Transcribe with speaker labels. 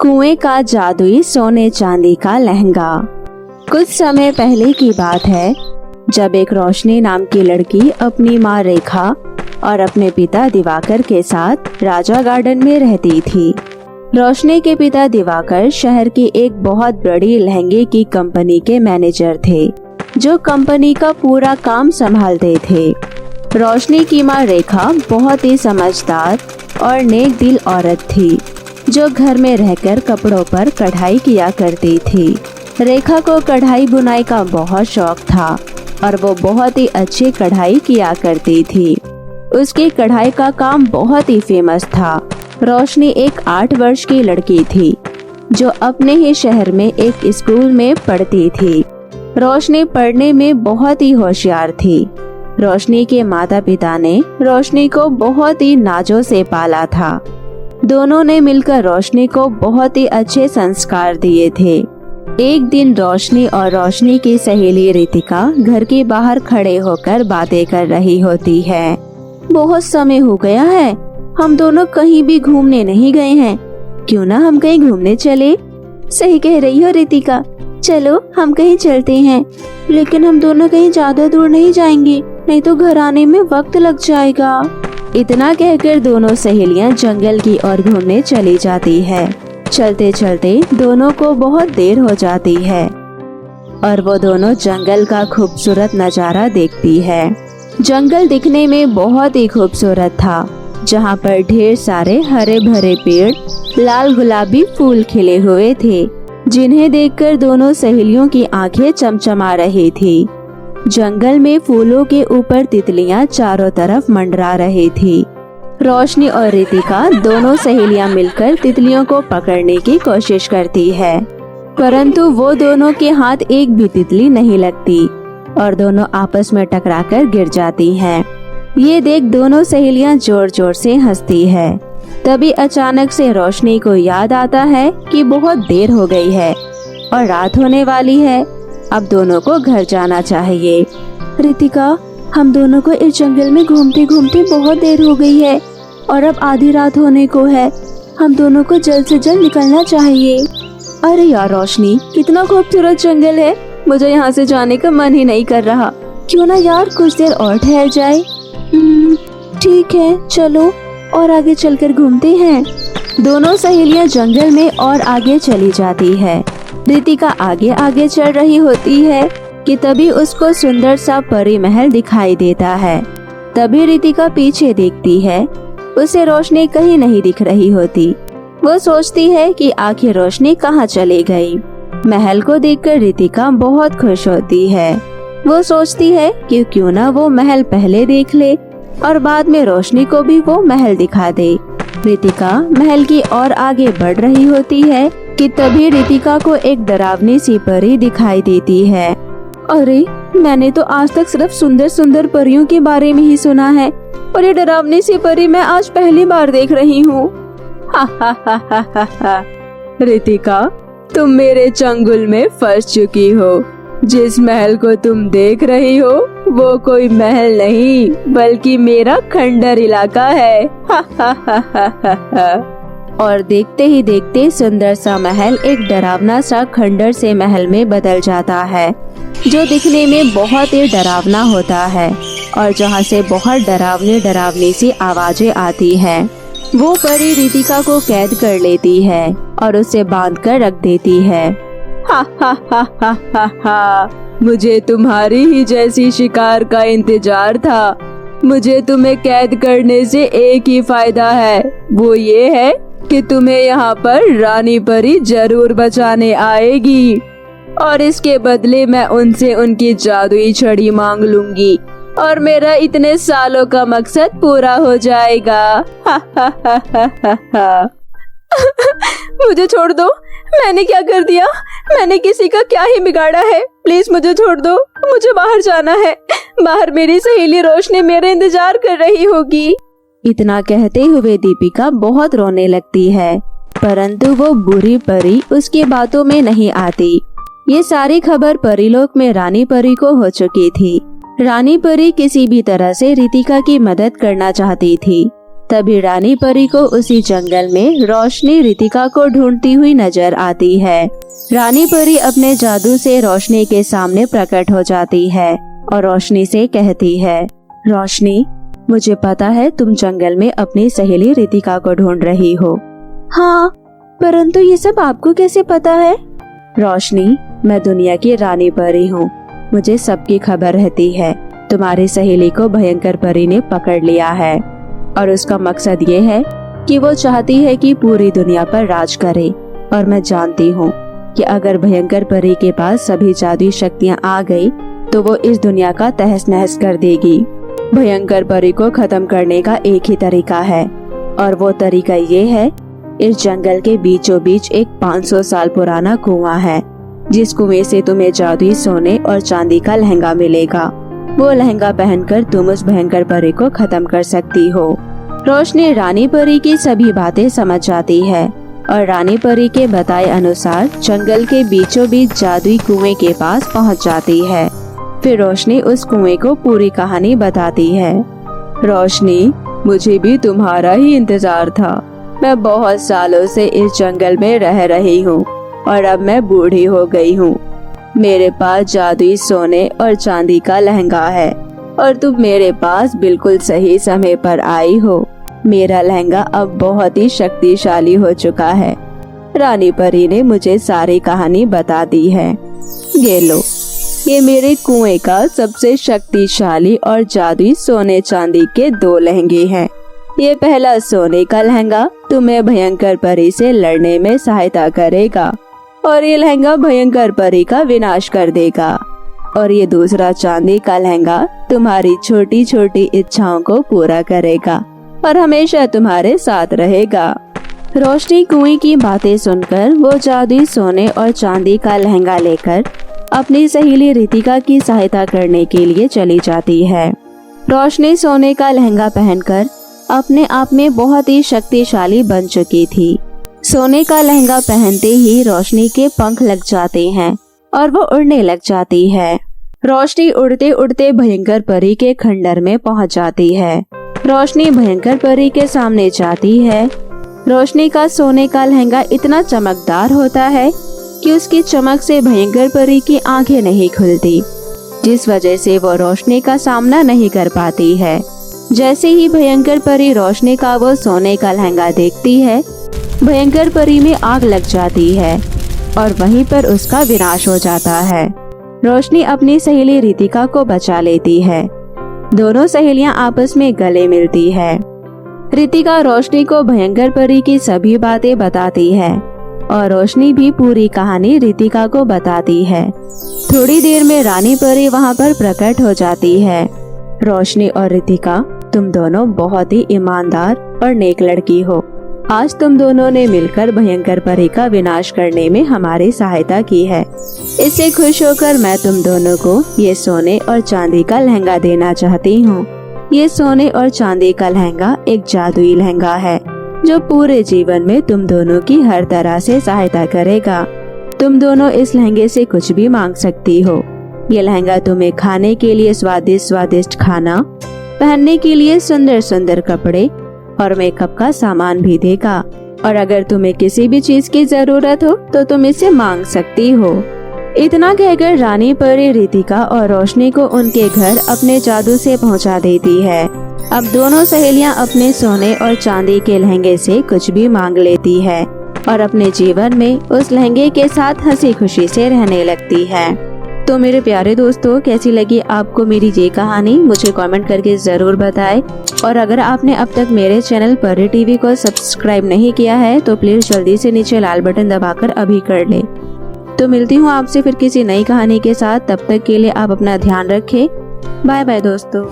Speaker 1: कुएं का जादुई सोने चांदी का लहंगा। कुछ समय पहले की बात है, जब एक रोशनी नाम की लड़की अपनी माँ रेखा और अपने पिता दिवाकर के साथ राजा गार्डन में रहती थी। रोशनी के पिता दिवाकर शहर की एक बहुत बड़ी लहंगे की कंपनी के मैनेजर थे, जो कंपनी का पूरा काम संभालते थे। रोशनी की माँ रेखा बहुत ही समझदार और नेक दिल औरत थी, जो घर में रहकर कपड़ों पर कढ़ाई किया करती थी। रेखा को कढ़ाई बुनाई का बहुत शौक था और वो बहुत ही अच्छी कढ़ाई किया करती थी। उसकी कढ़ाई का काम बहुत ही फेमस था। रोशनी एक 8 वर्ष की लड़की थी, जो अपने ही शहर में एक स्कूल में पढ़ती थी। रोशनी पढ़ने में बहुत ही होशियार थी। रोशनी के माता पिता ने रोशनी को बहुत ही नाजों से पाला था। दोनों ने मिलकर रोशनी को बहुत ही अच्छे संस्कार दिए थे। एक दिन रोशनी और रोशनी की सहेली रितिका घर के बाहर खड़े होकर बातें कर रही होती है। बहुत समय हो गया है, हम दोनों कहीं भी घूमने नहीं गए हैं, क्यों ना हम कहीं घूमने चले। सही कह रही हो रितिका, चलो हम कहीं चलते हैं, लेकिन हम दोनों कहीं ज्यादा दूर नहीं जाएंगे, नहीं तो घर आने में वक्त लग जाएगा। इतना कहकर दोनों सहेलियां जंगल की ओर घूमने चली जाती है। चलते चलते दोनों को बहुत देर हो जाती है और वो दोनों जंगल का खूबसूरत नजारा देखती है। जंगल दिखने में बहुत ही खूबसूरत था, जहाँ पर ढेर सारे हरे भरे पेड़, लाल गुलाबी फूल खिले हुए थे, जिन्हें देखकर दोनों सहेलियों की आंखें चमचमा रही थी। जंगल में फूलों के ऊपर तितलियां चारों तरफ मंडरा रही थी। रोशनी और रितिका दोनों सहेलियां मिलकर तितलियों को पकड़ने की कोशिश करती है, परंतु वो दोनों के हाथ एक भी तितली नहीं लगती और दोनों आपस में टकराकर गिर जाती हैं। ये देख दोनों सहेलियां जोर जोर से हंसती है। तभी अचानक से रोशनी को याद आता है कि बहुत देर हो गई है और रात होने वाली है। अब दोनों को घर जाना चाहिए। रितिका, हम दोनों को इस जंगल में घूमते घूमते बहुत देर हो गई है और अब आधी रात होने को है। हम दोनों को जल्द से जल्द निकलना चाहिए। अरे यार रोशनी, कितना खूबसूरत जंगल है, मुझे यहाँ से जाने का मन ही नहीं कर रहा। क्यों ना यार कुछ देर और ठहर जाए। ठीक है, चलो और आगे चलकर घूमते हैं। दोनों सहेलियां जंगल में और आगे चली जाती है। रितिका आगे आगे चल रही होती है कि तभी उसको सुंदर सा परी महल दिखाई देता है। तभी रितिका पीछे देखती है, उसे रोशनी कहीं नहीं दिख रही होती। वो सोचती है कि आखिर रोशनी कहाँ चली गई। महल को देखकर रितिका बहुत खुश होती है। वो सोचती है कि क्यों ना वो महल पहले देख ले और बाद में रोशनी को भी वो महल दिखा दे। रितिका महल की ओर आगे बढ़ रही होती है कि तभी रितिका को एक डरावनी सी परी दिखाई देती है। अरे, मैंने तो आज तक सिर्फ सुंदर सुंदर परियों के बारे में ही सुना है और ये डरावनी सी परी मैं आज पहली बार देख रही हूँ। हा हा हा हा हा हा। रितिका, तुम मेरे चंगुल में फंस चुकी हो। जिस महल को तुम देख रही हो वो कोई महल नहीं, बल्कि मेरा खंडर इलाका है। हा हा हा हा हा हा। और देखते ही देखते सुंदर सा महल एक डरावना सा खंडर से महल में बदल जाता है, जो दिखने में बहुत ही डरावना होता है और जहाँ से बहुत डरावनी डरावनी सी आवाजें आती हैं। वो परी रितिका को कैद कर लेती है और उसे बांध कर रख देती है। हा हा हा हा हा हा। मुझे तुम्हारी ही जैसी शिकार का इंतजार था। मुझे तुम्हें कैद करने से एक ही फायदा है, वो ये है कि तुम्हें यहाँ पर रानी परी जरूर बचाने आएगी और इसके बदले मैं उनसे उनकी जादुई छड़ी मांग लूंगी और मेरा इतने सालों का मकसद पूरा हो जाएगा। हा हा हा हा हा हा। मुझे छोड़ दो, मैंने क्या कर दिया? मैंने किसी का क्या ही बिगाड़ा है? प्लीज मुझे छोड़ दो, मुझे बाहर जाना है। बाहर मेरी सहेली रोशनी मेरा इंतजार कर रही होगी। इतना कहते हुए दीपिका बहुत रोने लगती है, परंतु वो बुरी परी उसकी बातों में नहीं आती। ये सारी खबर परीलोक में रानी परी को हो चुकी थी। रानी परी किसी भी तरह से रितिका की मदद करना चाहती थी, तभी रानी परी को उसी जंगल में रोशनी रितिका को ढूंढती हुई नजर आती है। रानी परी अपने जादू से रोशनी के सामने प्रकट हो जाती है और रोशनी से कहती है, रोशनी, मुझे पता है तुम जंगल में अपनी सहेली रितिका को ढूंढ रही हो। हाँ, परंतु ये सब आपको कैसे पता है? रोशनी, मैं दुनिया की रानी परी हूँ। मुझे सबकी खबर रहती है। तुम्हारी सहेली को भयंकर परी ने पकड़ लिया है और उसका मकसद ये है कि वो चाहती है कि पूरी दुनिया पर राज करे। और मैं जानती हूँ कि अगर भयंकर परी के पास सभी जादुई शक्तियाँ आ गई तो वो इस दुनिया का तहस नहस कर देगी। भयंकर परी को खत्म करने का एक ही तरीका है और वो तरीका ये है, इस जंगल के बीचों बीच एक 500 साल पुराना कुआं है, जिस कुएं से तुम्हें जादुई सोने और चांदी का लहंगा मिलेगा। वो लहंगा पहनकर तुम उस भयंकर परी को खत्म कर सकती हो। रोशनी रानी परी की सभी बातें समझ जाती है और रानी परी के बताए अनुसार जंगल के बीचों बीच जादुई कुएं के पास पहुंच जाती है। फिर रोशनी उस कुएं को पूरी कहानी बताती है। रोशनी, मुझे भी तुम्हारा ही इंतजार था। मैं बहुत सालों से इस जंगल में रह रही हूँ और अब मैं बूढ़ी हो गई हूँ। मेरे पास जादुई सोने और चांदी का लहंगा है और तुम मेरे पास बिल्कुल सही समय पर आई हो। मेरा लहंगा अब बहुत ही शक्तिशाली हो चुका है। रानी परी ने मुझे सारी कहानी बता दी है। ये लो, ये मेरे कुएं का सबसे शक्तिशाली और जादुई सोने चांदी के 2 लहंगे हैं। ये पहला सोने का लहंगा तुम्हें भयंकर परी से लड़ने में सहायता करेगा और ये लहंगा भयंकर परी का विनाश कर देगा। और ये दूसरा चांदी का लहंगा तुम्हारी छोटी छोटी इच्छाओं को पूरा करेगा और हमेशा तुम्हारे साथ रहेगा। रोशनी कुएं की बातें सुनकर वो जादुई सोने और चांदी का लहंगा लेकर अपनी सहेली रितिका की सहायता करने के लिए चली जाती है। रोशनी सोने का लहंगा पहनकर अपने आप में बहुत ही शक्तिशाली बन चुकी थी। सोने का लहंगा पहनते ही रोशनी के पंख लग जाते हैं और वो उड़ने लग जाती है। रोशनी उड़ते उड़ते भयंकर परी के खंडर में पहुंच जाती है। रोशनी भयंकर परी के सामने जाती है। रोशनी का सोने का लहंगा इतना चमकदार होता है कि उसकी चमक से भयंकर परी की आंखें नहीं खुलती, जिस वजह से वो रोशनी का सामना नहीं कर पाती है। जैसे ही भयंकर परी रोशनी का वो सोने का लहंगा देखती है, भयंकर परी में आग लग जाती है और वहीं पर उसका विनाश हो जाता है। रोशनी अपनी सहेली रितिका को बचा लेती है। दोनों सहेलियां आपस में गले मिलती है। रितिका रोशनी को भयंकर परी की सभी बातें बताती है और रोशनी भी पूरी कहानी रितिका को बताती है। थोड़ी देर में रानी परी वहां पर प्रकट हो जाती है। रोशनी और रितिका, तुम दोनों बहुत ही ईमानदार और नेक लड़की हो। आज तुम दोनों ने मिलकर भयंकर परी का विनाश करने में हमारी सहायता की है। इससे खुश होकर मैं तुम दोनों को ये सोने और चांदी का लहंगा देना चाहती हूँ। ये सोने और चांदी का लहंगा एक जादुई लहंगा है जो पूरे जीवन में तुम दोनों की हर तरह से सहायता करेगा। तुम दोनों इस लहंगे से कुछ भी मांग सकती हो। ये लहंगा तुम्हें खाने के लिए स्वादिष्ट स्वादिष्ट खाना, पहनने के लिए सुंदर सुंदर कपड़े और मेकअप का सामान भी देगा। और अगर तुम्हें किसी भी चीज की जरूरत हो तो तुम इसे मांग सकती हो। इतना कहकर रानी परी रितिका और रोशनी को उनके घर अपने जादू से पहुंचा देती है। अब दोनों सहेलियां अपने सोने और चांदी के लहंगे से कुछ भी मांग लेती है और अपने जीवन में उस लहंगे के साथ हंसी खुशी से रहने लगती है। तो मेरे प्यारे दोस्तों, कैसी लगी आपको मेरी ये कहानी, मुझे कमेंट करके जरूर बताएं। और अगर आपने अब तक मेरे चैनल परी टीवी को सब्सक्राइब नहीं किया है तो प्लीज जल्दी से नीचे लाल बटन दबाकर अभी कर ले। तो मिलती हूँ आपसे फिर किसी नई कहानी के साथ। तब तक के लिए आप अपना ध्यान रखें। बाय बाय दोस्तों।